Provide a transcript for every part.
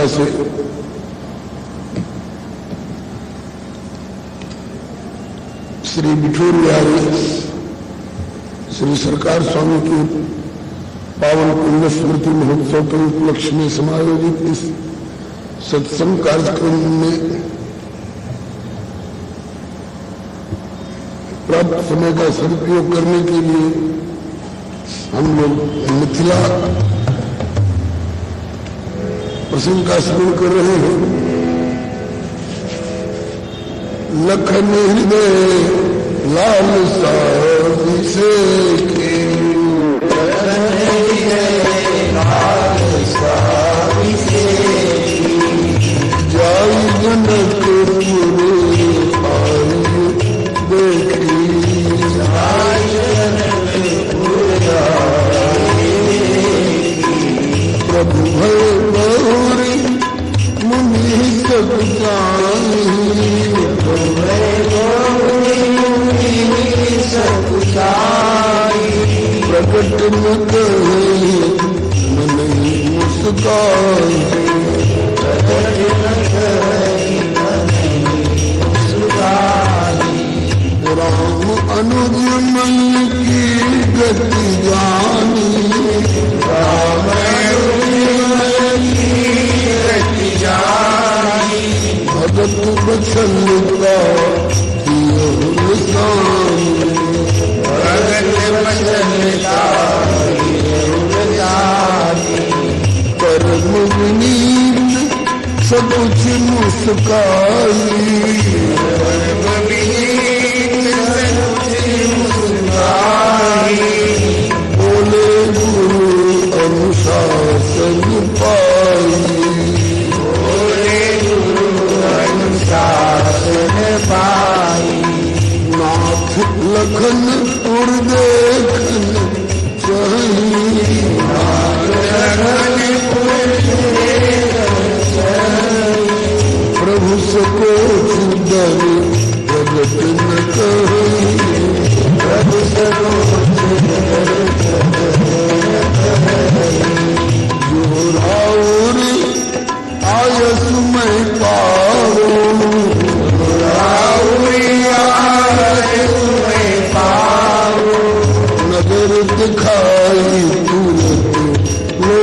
से श्री बिठूर बिहारी श्री सरकार स्वामी की पावन पुण्य स्मृति महोत्सव के उपलक्ष्य में समायोजित इस सत्संग कार्यक्रम में प्राप्त समय का सदुपयोग करने के लिए हम लोग मिथिला प्रसंग का स्मरण कर रहे हैं। लखन हृदय लाल से जाई जनक प्रभु भय गौरी मुनि सब प्रकट न कहे मन मुस्कान राम अनुज मन की गति जानी राम भगत बचनता परम विनीत सब कुछ मुस्काई बोले गुरु अनुशासन पाई नाथ लखन उर देखन चाहिए प्रभु सको सुंदर प्रगट न कही प्रभु सको जो राउर आयस में पारो नगर दिखाई तुरंत ले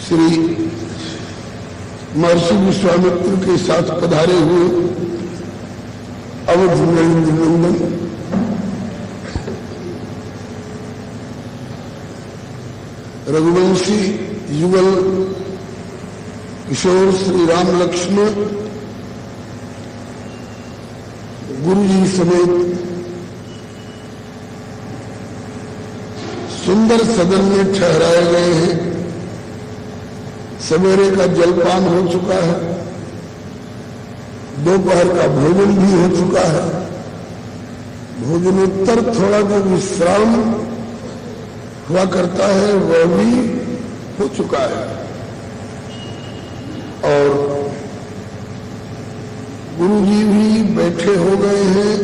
श्री महर्षि विश्वामित्र के साथ पधारे हुए अवध नरेंद्र नंदन, रघुवंशी युगल किशोर श्री राम लक्ष्मण गुरु जी समेत सुंदर सदन में ठहराए गए हैं। सवेरे का जलपान हो चुका है, दोपहर का भोजन भी हो चुका है। भोजनोत्तर थोड़ा जो विश्राम हुआ करता है वह भी हो चुका है और गुरु जी भी बैठे हो गए हैं।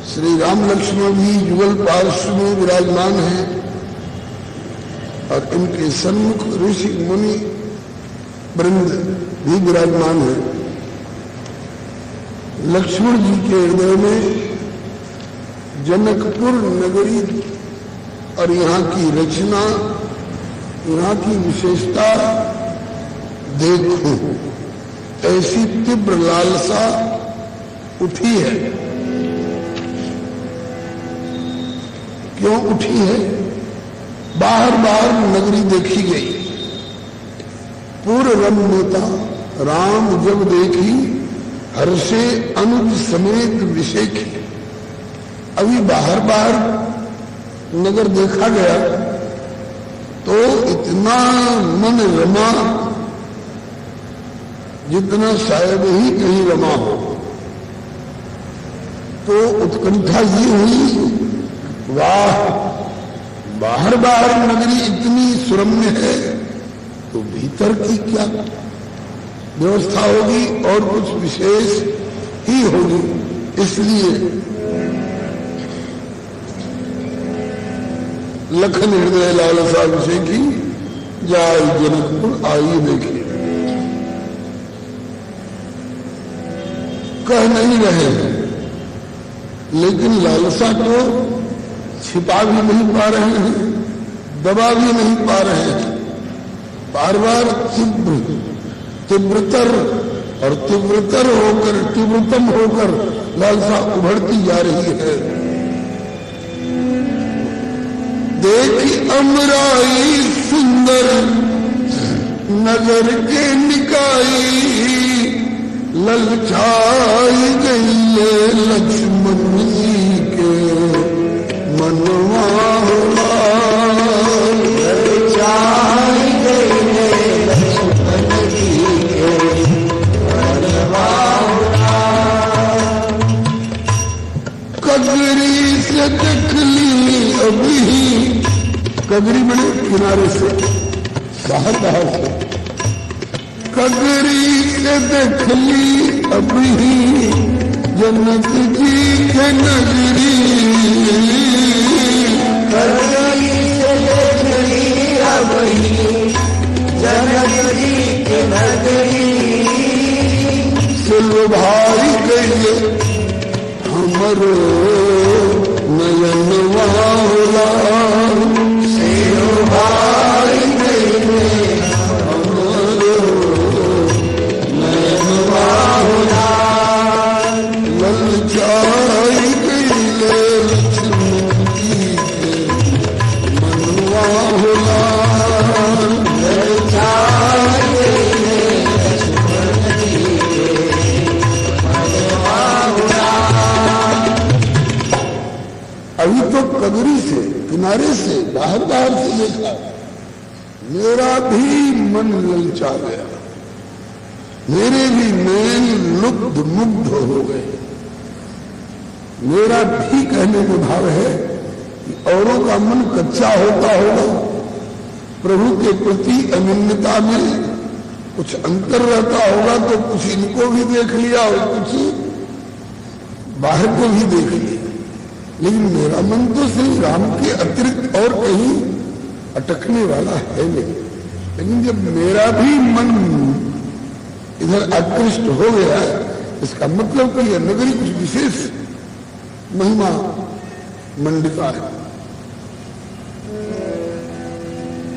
श्री राम लक्ष्मण जी युगल पार्श्व में विराजमान हैं और इनके सन्मुख ऋषि मुनि वृंद भी विराजमान है। लक्ष्मण जी के हृदय में जनकपुर नगरी और यहाँ की रचना, यहाँ की विशेषता देखो, ऐसी तीव्र लालसा उठी है। क्यों उठी है? बाहर बाहर नगरी देखी गई, पूर्व रम्यता राम जब देखी हर्षे अनुज समेत विषेखी। अभी बाहर बाहर नगर देखा गया तो इतना मन रमा जितना शायद ही कहीं रमा हो। तो उत्कंठा ये हुई, वाह, बाहर बाहर नगरी इतनी सुरम्य है तो भीतर की क्या व्यवस्था होगी और कुछ विशेष ही होगी। इसलिए लखन हृदय लालसा विषेखी जाय जनकपुर आई देखी। कह नहीं रहे हैं लेकिन लालसा को छिपा भी नहीं पा रहे हैं, दबा भी नहीं पा रहे हैं। बार बार तीव्रतर और तीव्रतर होकर, तीव्रतम होकर लालसा उभरती जा रही है। देख अमराई सुंदर नगर के निकाई, ललचाई गई लक्ष्मण जी के मनवा, ललचाई गई लक्ष्मण जी के मनवा। कगरी से देख ली अभी, कगरी बने किनारे से, बाहर बाहर से कगरी से देख ली अभी जनक जी के नगरी। कगरी से देख ली अभी जनक जी के नगरी। सिल भाई गई हमरो नयन वाला, सिल भाई गई हमरो नयन वाला। ललचाई गई लक्ष्मण जी के मनवा होला, ललचाई गई लक्ष्मण जी के मनवा होला। अभी तो कगरी से, किनारे से, बाहर बाहर से देखा, मेरा भी मन ललचा गया, मेरे भी नैन लुब्ध मुग्ध हो गए। मेरा भी कहने में भाव है कि औरों का मन कच्चा होता होगा, प्रभु के प्रति अनन्यता में कुछ अंतर रहता होगा, तो कुछ इनको भी देख लिया और कुछ बाहर को भी देख लिया। लेकिन मेरा मन तो श्री राम के अतिरिक्त और कहीं अटकने वाला है नहीं। लेकिन जब मेरा भी मन इधर आकृष्ट हो गया, इसका मतलब कि यह नगरी कुछ विशेष महिमा मंडिता है।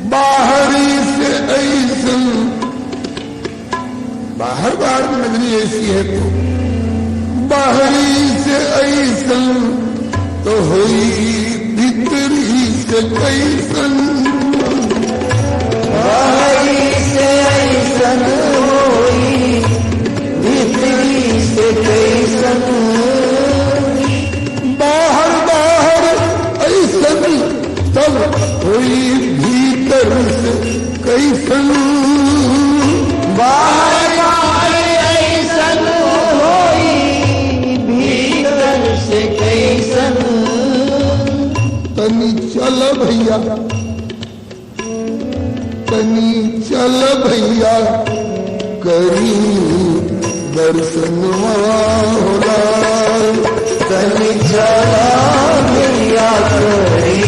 बाहरी से ऐसा, बाहर बाहर की नगरी ऐसी है तो बाहरी से ऐसन तो हुई भीतरी से कैसन, बाहरी से ऐसन होई भीतरी से कैसन, बाहर बाहर ऐसन तब हुई भीतर से कैसन, बाहर बाहर ऐसन होई भीतर से कैसन। तनी चल भैया, तनी चल भैया करी दर्शनवा होला, तनी चला भैया करी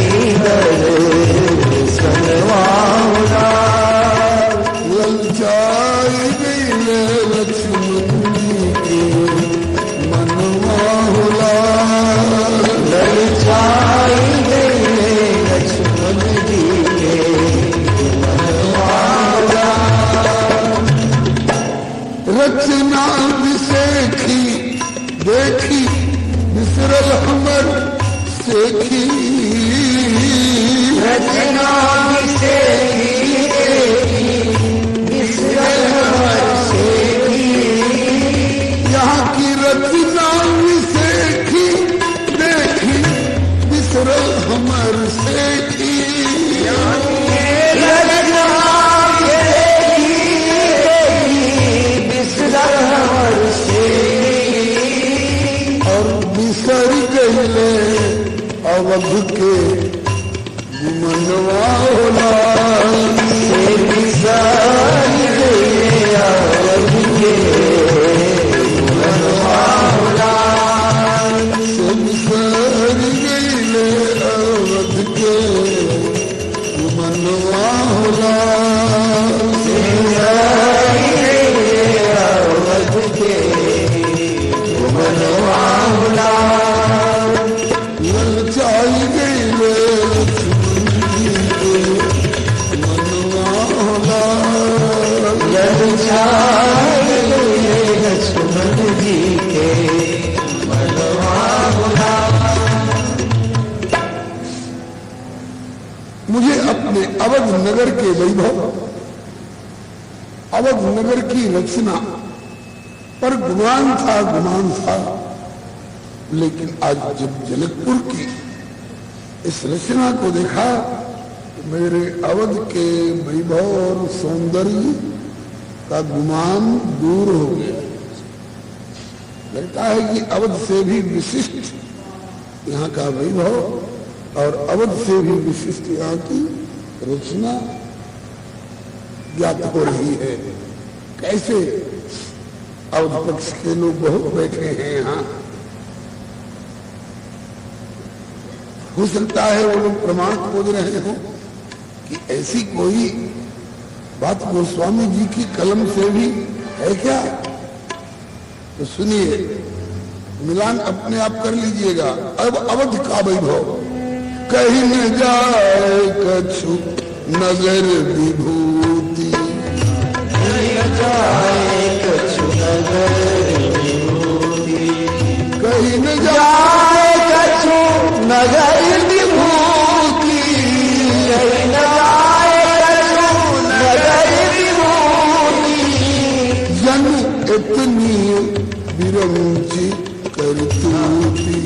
दर्शनवा होला, ललचाई गईले लक्ष्मण जी के मनवा होला, ललचाई गईले लक्ष्मण जी के मनवा होला। रचना विसेखी देखी बिसरल हमर सेखी, रचना विसेखी देखी बिसरल हमर सेखी, यहाँ की रचना विसेखी देखी बिसरल हमर सेखी, रचना विसेखी देखी बिसरल हमर सेखी, और बिसर गईले अवध के मनवा होला, से बिसर गईले अवध के मनवा होला, से बिसर गईले अवध के मनवा होला, से बिसर गईले अवध के मनवा होला, ललचाई गईले ललचाई गईले लक्ष्मण जी के मनवा होला। मुझे अपने अवध नगर के वैभव, अवध नगर की रचना पर गुमान था, लेकिन आज जब जनकपुर की इस रचना को देखा तो मेरे अवध के वैभव और सौंदर्य का गुमान दूर हो गया। लगता है कि अवध से भी विशिष्ट यहाँ का वैभव और अवध से भी विशिष्ट यहाँ की रचना ज्ञात हो रही है। कैसे अवध पक्ष के लोग बहुत बैठे हैं यहाँ, हो सकता है वो लोग प्रमाण खोज रहे हो कि ऐसी कोई बात गोस्वामी जी की कलम से भी है क्या। तो सुनिए, मिलान अपने आप कर लीजिएगा। अब अवध का वैभव कहीं न जाए कछु नगर विभूति, कहीं न जाए कछु नगर विभूति, कहीं न जाए कछु नगर विभूति, कहीं न जाए कछु नगर विभूति, जन इतनी विरंची करतूती,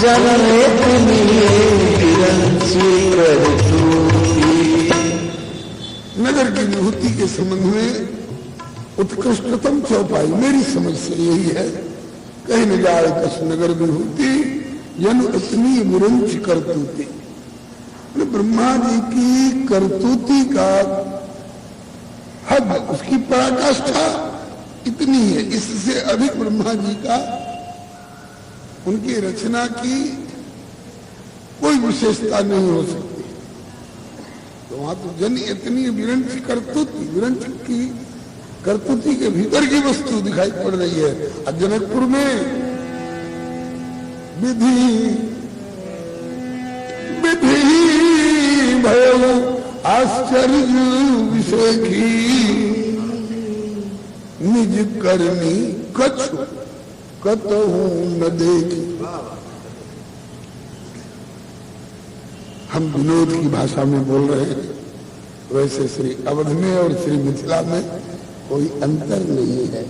जन इतनी विरंची करतूती। नगर की विभूति के संबंध में उत्कृष्टतम चौपाई मेरी समझ से यही है, कहीं न जाए कछु नगर विभूति जन इतनी विरंच करतूती। ब्रह्मा जी की करतूती का हद, उसकी पराकाष्ठा इतनी है, इससे अधिक ब्रह्मा जी का उनकी रचना की कोई विशेषता नहीं हो सकती। तो वहां तो जन इतनी विरंच करतूती, विरंच की करतूती के भीतर की वस्तु दिखाई पड़ रही है। और जनकपुर में विधि विधि भय आश्चर्य विषेखी निज करनी कछु कतहु न देखी। हम विनोद की भाषा में बोल रहे हैं, वैसे श्री अवध में और श्री मिथिला में कोई अंतर नहीं है।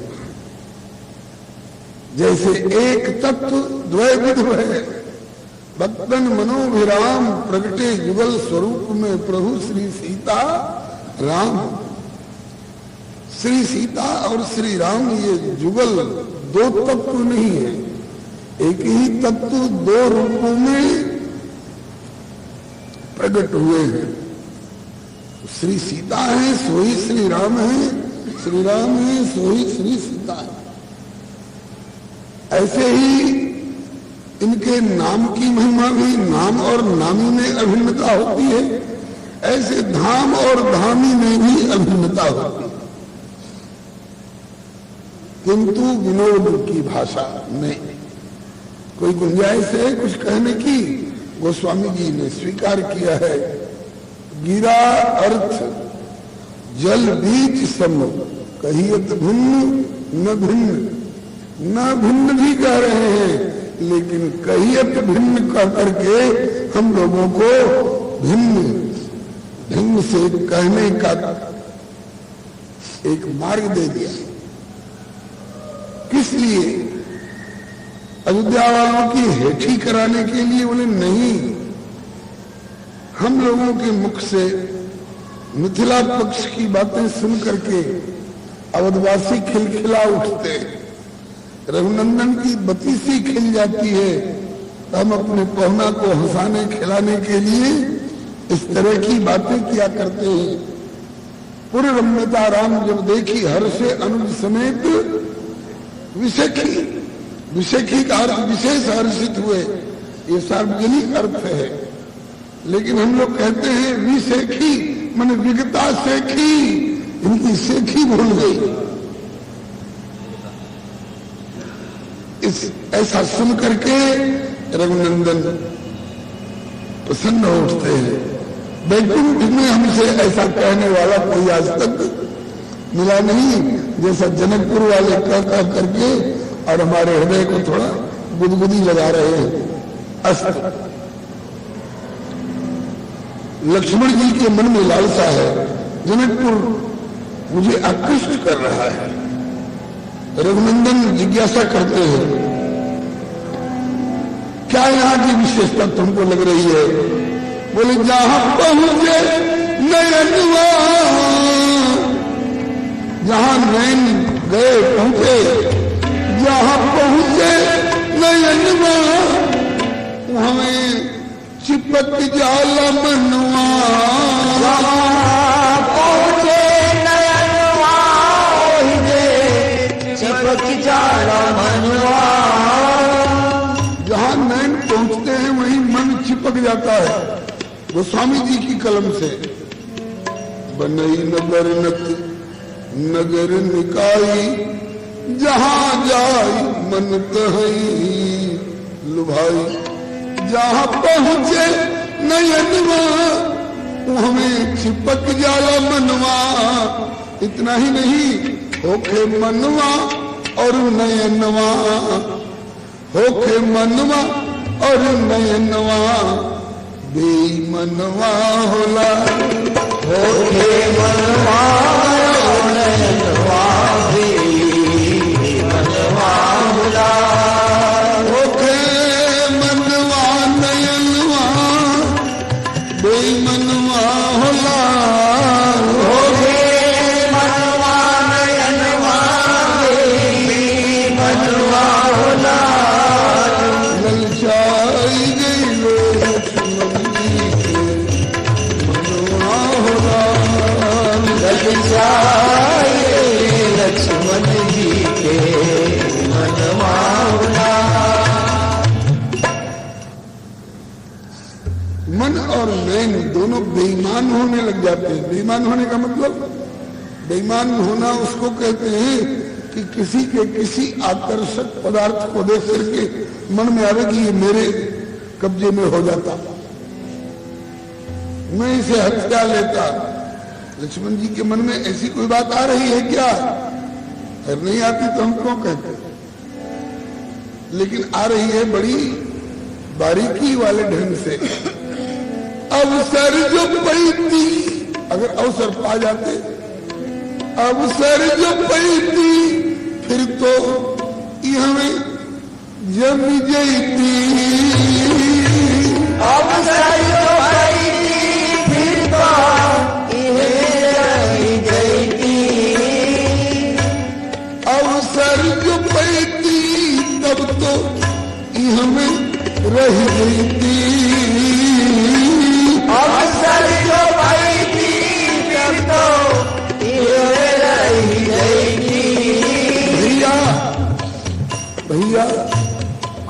जैसे एक तत्व द्वैविध है, भक्तन मनोभिराम प्रगटे युगल स्वरूप में प्रभु श्री सीता राम। श्री सीता और श्री राम ये जुगल दो तत्व नहीं है, एक ही तत्व दो रूपों में प्रकट हुए हैं। श्री सीता है सोई श्री राम है, श्री राम है सोई श्री सीता है। ऐसे ही इनके नाम की महिमा भी नाम और नामी में अभिन्नता होती है, ऐसे धाम और धामी में भी अभिन्नता होती है। किंतु विनोद की भाषा में कोई गुंजाइश है कुछ कहने की? गोस्वामी जी ने स्वीकार किया है, गिरा अर्थ जल बीच सम कहियत भिन्न न भिन्न। न भिन्न भी कह रहे हैं, लेकिन कहियत भिन्न कह करके हम लोगों को भिन्न भिन्न से कहने का एक मार्ग दे दिया। किस लिए? अयोध्या वालों की हेठी कराने के लिए? बोले नहीं, हम लोगों के मुख से मिथिला पक्ष की बातें सुन करके अवधवासी खिलखिला उठते, रघुनंदन की बतीसी खिल जाती है। हम अपने पहुना को हंसाने खिलाने के लिए इस तरह की बातें किया करते हैं। पूर्ण रम्यता राम जब देखी हर से अनुज समेत विशेखी, विशेखी का अर्थ विशेष हर्षित हुए, ये सार्वजनिक अर्थ है। लेकिन हम लोग कहते हैं विशेखी माने विगता शेखी, इनकी शेखी भूल गई। इस ऐसा सुन करके रघुनंदन प्रसन्न हो उठते हैं। वैकुंठ में हमसे ऐसा कहने वाला कोई आज तक मिला नहीं, जैसा जनकपुर वाले कह करके और हमारे हृदय को थोड़ा गुदगुदी लगा रहे हैं। अस्त लक्ष्मण जी के मन में लालसा है, जनकपुर मुझे आकृष्ट कर रहा है। रघुनंदन जिज्ञासा करते हैं, क्या यहाँ की विशेषता तुमको लग रही है? बोले जहां पहुंचे नयनवा, जहां नयन गए पहुंचे, जहां पहुंचे नयनवा, हमें चिपक जाला मनवा। पहुंचे नयनवा, चिपक जाला मनवा। जहां नयन पहुंचते हैं वहीं मन चिपक जाता है। गोस्वामी जी की कलम से बनई नगर नत नगर निकाई, जहां जाई मन तहई लुभाई। जहां पहुंचे नयनवा, हमें चिपक जाला मनवा। इतना ही नहीं, होके मनवा और नयनवा, होके मनवा और नयनवा, बेईमनवा होला। होके मनवा और नयनवा, बेईमनवा होला। होके मनवा नयनवा, बेईमनवा होला। होके मनवा नयनवा, बेईमनवा होला। ललचाई गई लक्ष्मण जी के मनवा होला। ललचाई लक्ष्मण जी के मनवा होला। मन और नैन दोनों बेईमान होने लग जाते हैं। बेईमान होने का मतलब, बेईमान होना उसको कहते हैं कि किसी के किसी आकर्षक पदार्थ को देख करके मन में आवे कि ये मेरे कब्जे में हो जाता, मैं इसे हत्या लेता। लक्ष्मण जी के मन में ऐसी कोई बात आ रही है क्या? अगर नहीं आती तो हम क्यों कहते? लेकिन आ रही है बड़ी बारीकी वाले ढंग से। अवसर जो पैती, अगर अवसर पा जाते, अवसर जो पैती फिर तो हमें जम जयती। अवसर जो पैती फिर तो जयती। अवसर जो पैती तब तो हमें रह जयती। अवसर जो पैती फिर तो रह जयती। भैया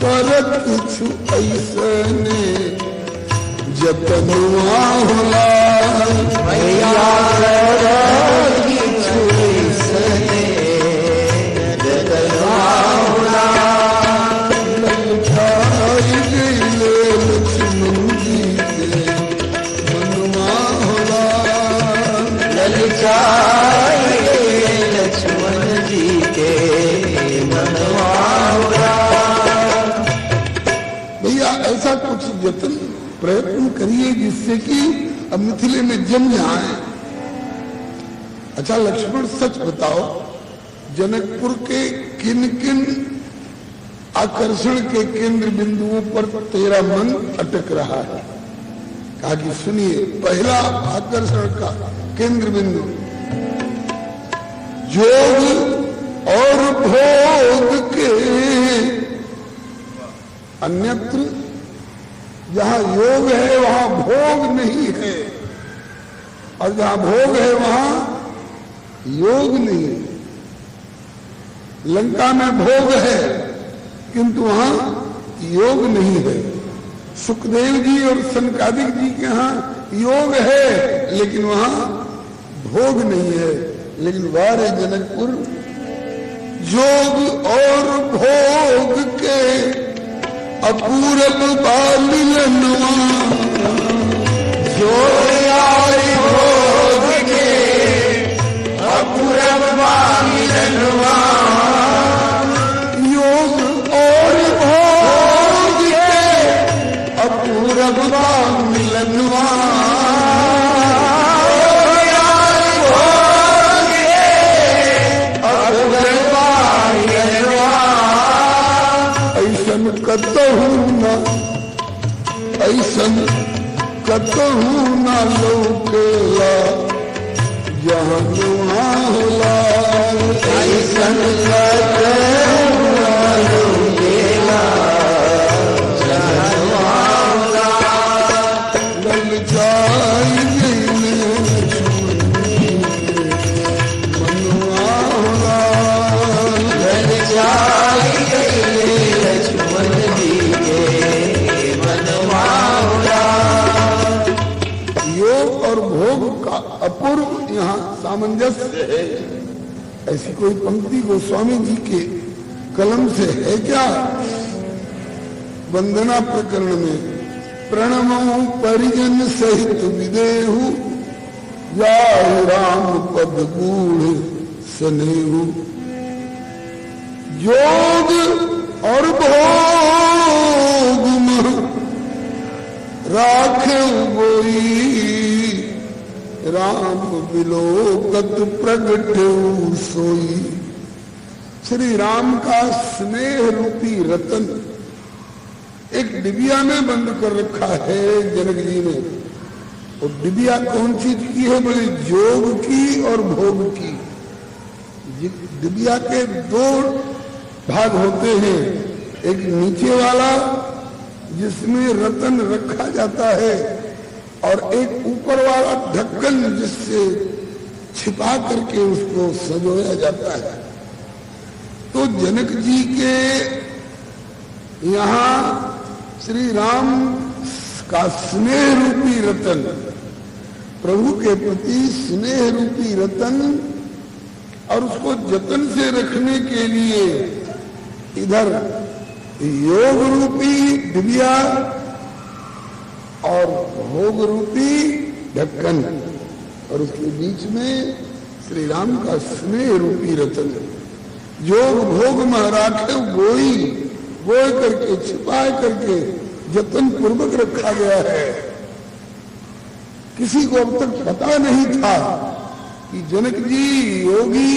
करत कुछ ऐसने जतनुआ होला। भैया करत कुछ ऐसने जतनुआ होला। ललचाई गईले लक्ष्मण जी के मनुआ होला। ललचाई गईले लक्ष्मण जी के मनवा होला। भैया ऐसा कुछ यत्न प्रयत्न करिए जिससे कि अब मिथिले में जम जाए। अच्छा लक्ष्मण सच बताओ, जनकपुर के किन किन आकर्षण के केंद्र बिंदुओं पर तेरा मन अटक रहा है? कहा कि सुनिए, पहला आकर्षण का केंद्र बिंदु जोग और भोग के। अन्यत्र जहां योग है वहां भोग नहीं है, और जहां भोग है वहां योग नहीं है। लंका में भोग है किंतु वहां योग नहीं है। सुखदेव जी और सनकादिक जी के यहाँ योग है लेकिन वहां भोग नहीं है। लेकिन वारे जनकपुर जोग और भोग के अपूरब बालिलनवा। जोग और भोग के अपूरब बालिलनवा। योग और भोग के अपूरब बालिलनवा। ऐसन कतहू न लौकेला जहाँ होला। ऐसन कतहू न लौकेला जहाँ होला। ललचाई गईले मनुआ होला। ललचाई गईले लक्ष्मण जी के मनवा होला। योग और भोग का अपूर्व यहाँ सामंजस्य है। ऐसी कोई पंक्ति गोस्वामी जी के कलम से है क्या? वंदना प्रकरण में प्रणमो परिजन सहित विदेहु जाहु राम पद गूढ़ स्नेहु। योग और भोग राखे गोई राम विलोकत प्रगट सोई। श्री राम का स्नेह रूपी रतन एक डिबिया में बंद कर रखा है जनक जी ने। और डिबिया कौन चीज की है? बोले जोग की और भोग की। डिबिया के दो भाग होते हैं, एक नीचे वाला जिसमें रतन रखा जाता है और एक ऊपर वाला ढक्कन जिससे छिपा करके उसको सजोया जाता है। तो जनक जी के यहाँ श्री राम का स्नेह रूपी रतन, प्रभु के प्रति स्नेह रूपी रतन, और उसको जतन से रखने के लिए इधर योग रूपी डिबिया और भोग रूपी ढक्कन, और उसके बीच में श्री राम का स्नेह रूपी रतन। जोग भोग में राखे गोई, छुपोए करके, छिपाए करके जतन पूर्वक रखा गया है। किसी को अब तक पता नहीं था कि जनक जी योगी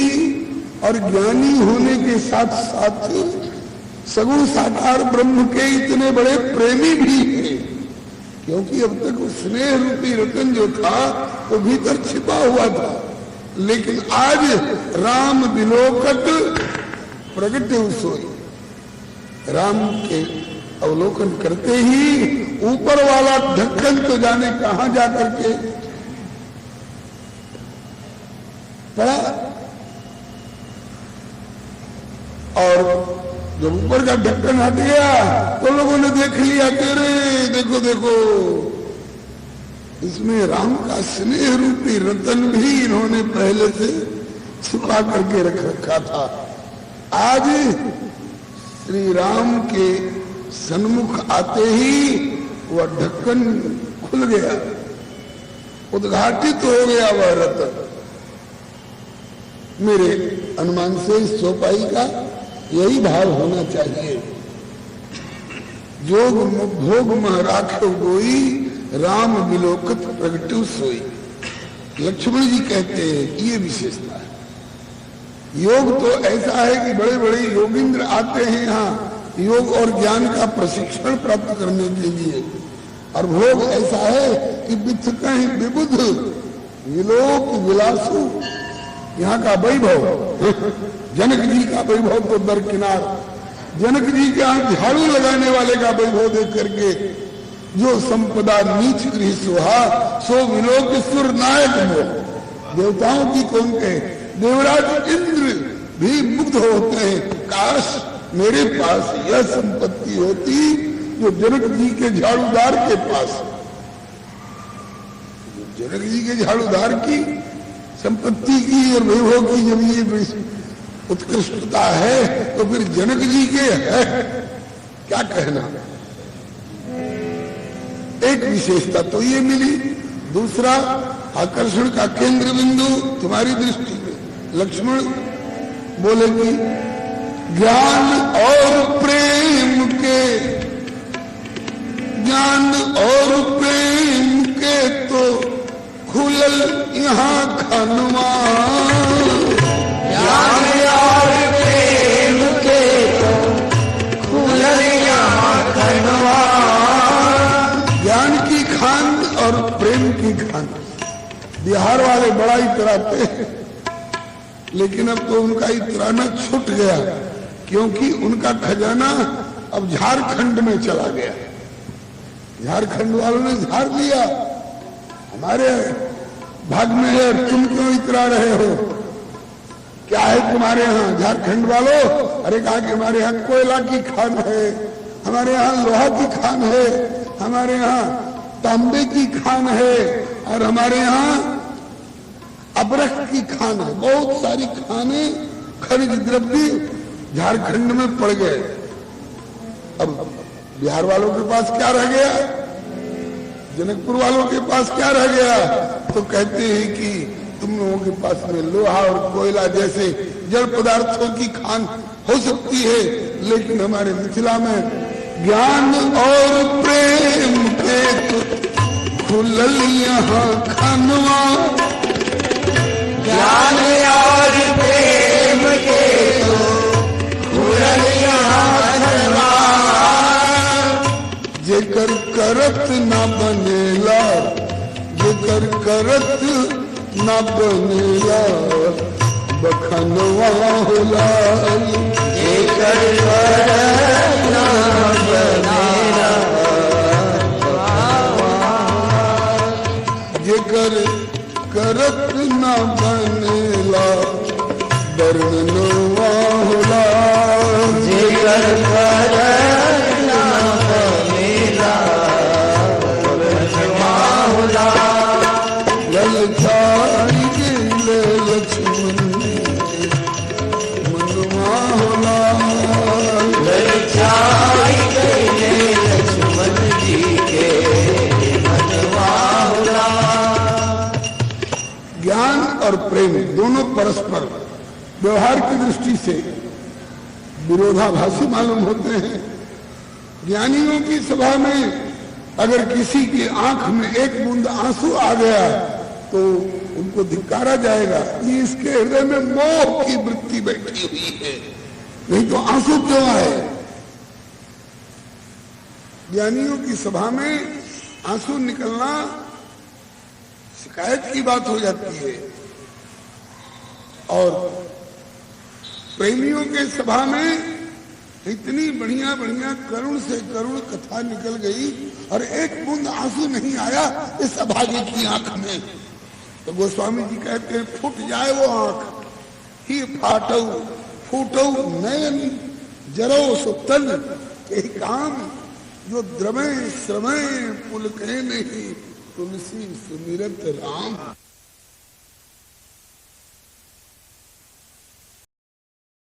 और ज्ञानी होने के साथ साथ सगुण साकार ब्रह्म के इतने बड़े प्रेमी भी हैं, क्योंकि अब तक स्नेह रूपी रतन जो था वो भीतर छिपा हुआ था। लेकिन आज राम विलोकट प्रगट सोई, राम के अवलोकन करते ही ऊपर वाला ढक्कन तो जाने कहां जाकर के पड़ा, और जब ऊपर का ढक्कन हट गया तो लोगों ने देख लिया कि अरे देखो देखो, इसमें राम का स्नेह रूपी रतन भी इन्होंने पहले से छुपा करके रख रखा था। आज श्री राम के सन्मुख आते ही वह ढक्कन खुल गया, उद्घाटित हो गया वह रतन। मेरे अनुमान से इस चौपाई का यही भाव होना चाहिए। जोग भोग मह राखो गोई, राम विलोकत प्रगटु सोई। लक्ष्मण जी कहते हैं कि ये विशेषता है। योग तो ऐसा है कि बड़े बड़े योगिंद्र आते हैं यहाँ योग और ज्ञान का प्रशिक्षण प्राप्त करने के लिए, और भोग ऐसा है कि बिथ कहीं विबुध विलोक विलासु। यहाँ का वैभव, जनक जी का वैभव तो दरकिनार, जनक जी के यहाँ झाड़ू लगाने वाले का वैभव देख करके जो संपदा नीच गृह सुहा सो विलोक सुर नायक मोह। देवताओं की कौन कहे, देवराज इंद्र भी मुग्ध होते हैं, काश मेरे पास यह संपत्ति होती जो जनक जी के झाड़ूदार के पास। जनक जी के झाड़ूदार की संपत्ति की और वैभव की जब ये उत्कृष्टता है तो फिर जनक जी के है क्या कहना। एक विशेषता तो ये मिली, दूसरा आकर्षण का केंद्र बिंदु तुम्हारी दृष्टि में लक्ष्मण बोले कि ज्ञान और प्रेम के, ज्ञान और प्रेम के तो खुलल यहाँ खनवा। ज्ञान और प्रेम के तो खुलल यहाँ खनवा। ज्ञान की खान और प्रेम की खान बिहार वाले बड़ा इतराते हैं, लेकिन अब तो उनका इतराना छूट गया, क्योंकि उनका खजाना अब झारखंड में चला गया। झारखंड वालों ने झाड़ दिया, हमारे भाग में है, तुम क्यों इतरा रहे हो, क्या है तुम्हारे यहाँ झारखंड वालों। अरे कहा कि हमारे यहाँ कोयला की खान है, हमारे यहाँ लोहा की खान है, हमारे यहाँ तांबे की खान है, और हमारे यहाँ अबरख की खान है। बहुत सारी खाने खनिज द्रव्य झारखंड में पड़ गए। अब बिहार वालों के पास क्या रह गया, जनकपुर वालों के पास क्या रह गया। तो कहते हैं कि तुम लोगों के पास में लोहा और कोयला जैसे जड़ पदार्थों की खान हो सकती है, लेकिन हमारे मिथिला में ज्ञान और प्रेम के तो खुलल यहाँ खनवा। ज्ञान और प्रेम के तो खुलल यहाँ खनवा। जेकर करत न बनेला, जेकर करत न बनेला बखनवा होला। जेकर करत न बनेला, जेकर करत न बनेला वर्णनवा होला। जेकर करत न बनेला वर्णनवा होला। ललचाई गेले लक्ष्मण मनवा होला। ललचाई गेले लक्ष्मण जी के मनवा होला। ज्ञान और प्रेम दोनों परस्पर व्यवहार की दृष्टि से विरोधाभासी मालूम होते हैं, ज्ञानियों की सभा में अगर किसी की आंख में एक बूंद आंसू आ गया तो उनको धिक्कारा जाएगा, ये इसके हृदय में मोह की वृत्ति बैठी हुई है, नहीं तो आंसू क्यों आए। ज्ञानियों की सभा में आंसू निकलना शिकायत की बात हो जाती है, और प्रेमियों के सभा में इतनी बढ़िया बढ़िया करुण से करुण कथा निकल गई और एक बूंद आंसू नहीं आया इस अभागे की आंख में। तो गोस्वामी जी कहते हैं फूट जाए वो आंख ही फाटो फूटो नयन जरो सुतन के काम जो द्रवे श्रमे पुलके नहीं तुलसी सुमिरत राम।